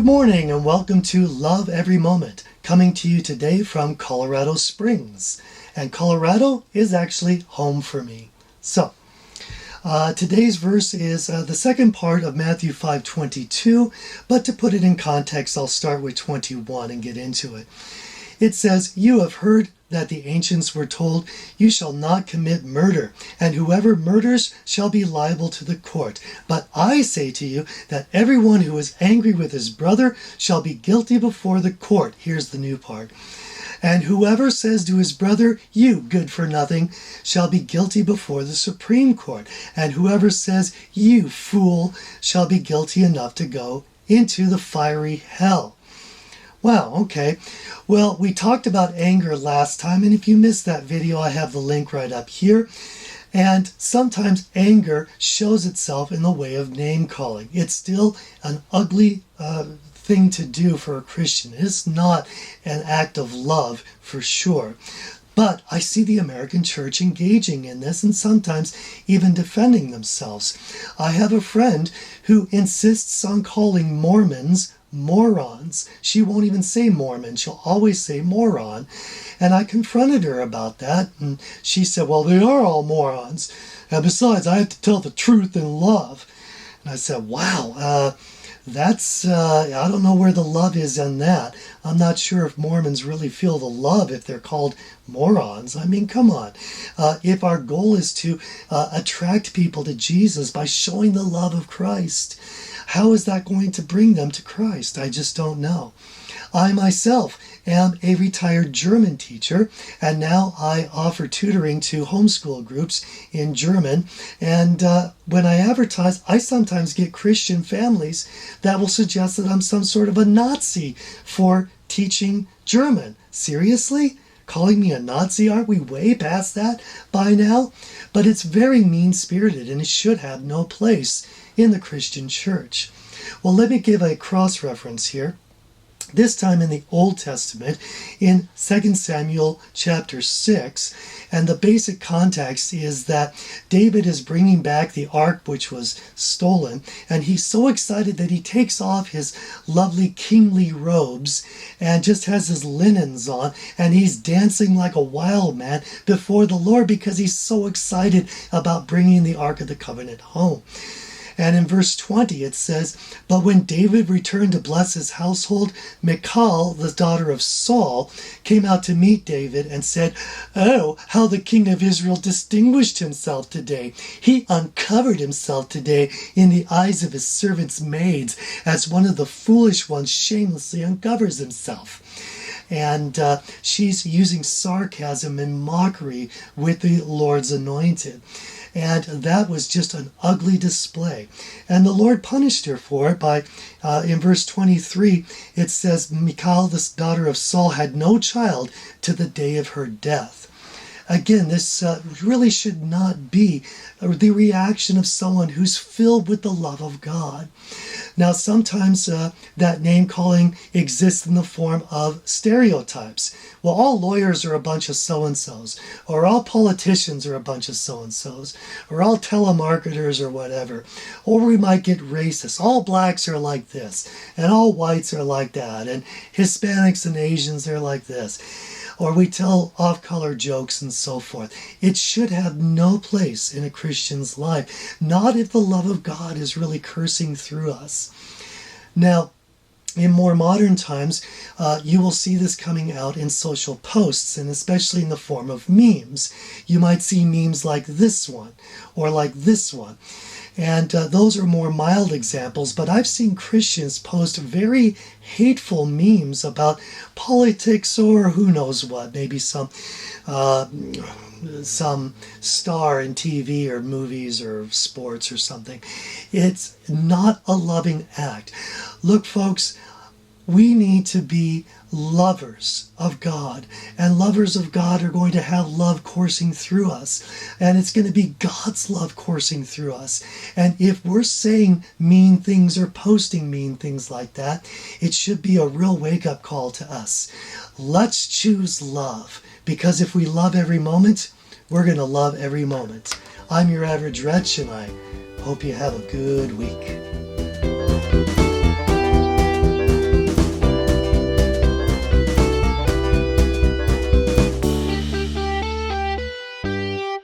Good morning and welcome to Love Every Moment, coming to you today from Colorado Springs. And Colorado is actually home for me. So, today's verse is the second part of Matthew 5:22, but to put it in context, I'll start with 21 and get into it. It says, "You have heard that the ancients were told, 'You shall not commit murder, and whoever murders shall be liable to the court.' But I say to you that everyone who is angry with his brother shall be guilty before the court." Here's the new part. "And whoever says to his brother, 'You good for nothing,' shall be guilty before the Supreme Court. And whoever says, 'You fool,' shall be guilty enough to go into the fiery hell." Wow, okay. Well, we talked about anger last time, and if you missed that video, I have the link right up here. And sometimes anger shows itself in the way of name calling. It's still an ugly thing to do for a Christian. It's not an act of love for sure. But I see the American church engaging in this and sometimes even defending themselves. I have a friend who insists on calling Mormons morons. She won't even say Mormon. She'll always say moron. And I confronted her about that. And she said, "Well, they are all morons. And besides, I have to tell the truth in love." And I said, wow, I don't know where the love is in that. I'm not sure if Mormons really feel the love if they're called morons. I mean, come on. If our goal is to attract people to Jesus by showing the love of Christ, how is that going to bring them to Christ? I just don't know. I myself am a retired German teacher, and now I offer tutoring to homeschool groups in German. And when I advertise, I sometimes get Christian families that will suggest that I'm some sort of a Nazi for teaching German. Seriously? Calling me a Nazi? Aren't we way past that by now? But it's very mean-spirited, and it should have no place in the Christian church. Well, let me give a cross-reference here. This time in the Old Testament, in 2 Samuel chapter 6, and the basic context is that David is bringing back the ark which was stolen, and he's so excited that he takes off his lovely kingly robes and just has his linens on, and he's dancing like a wild man before the Lord because he's so excited about bringing the Ark of the Covenant home. And in verse 20 it says, "But when David returned to bless his household, Michal, the daughter of Saul, came out to meet David and said, 'Oh, how the king of Israel distinguished himself today. He uncovered himself today in the eyes of his servants' maids, as one of the foolish ones shamelessly uncovers himself.'" And she's using sarcasm and mockery with the Lord's anointed. And that was just an ugly display. And the Lord punished her for it by, in verse 23, it says, "Michal, the daughter of Saul, had no child to the day of her death." Again, this really should not be the reaction of someone who's filled with the love of God. Now, sometimes that name-calling exists in the form of stereotypes. Well, all lawyers are a bunch of so-and-sos, or all politicians are a bunch of so-and-sos, or all telemarketers or whatever. Or we might get racist. All blacks are like this, and all whites are like that, and Hispanics and Asians are like this. Or we tell off-color jokes and so forth. It should have no place in a Christian's life, not if the love of God is really coursing through us. Now, in more modern times, you will see this coming out in social posts, and especially in the form of memes. You might see memes like this one, or like this one. And those are more mild examples, but I've seen Christians post very hateful memes about politics or who knows what, maybe some star in TV or movies or sports or something. It's not a loving act. Look, folks, we need to be lovers of God, and lovers of God are going to have love coursing through us, and it's going to be God's love coursing through us. And if we're saying mean things or posting mean things like that, it should be a real wake-up call to us. Let's choose love, because if we love every moment, we're going to love every moment. I'm your average wretch, and I hope you have a good week.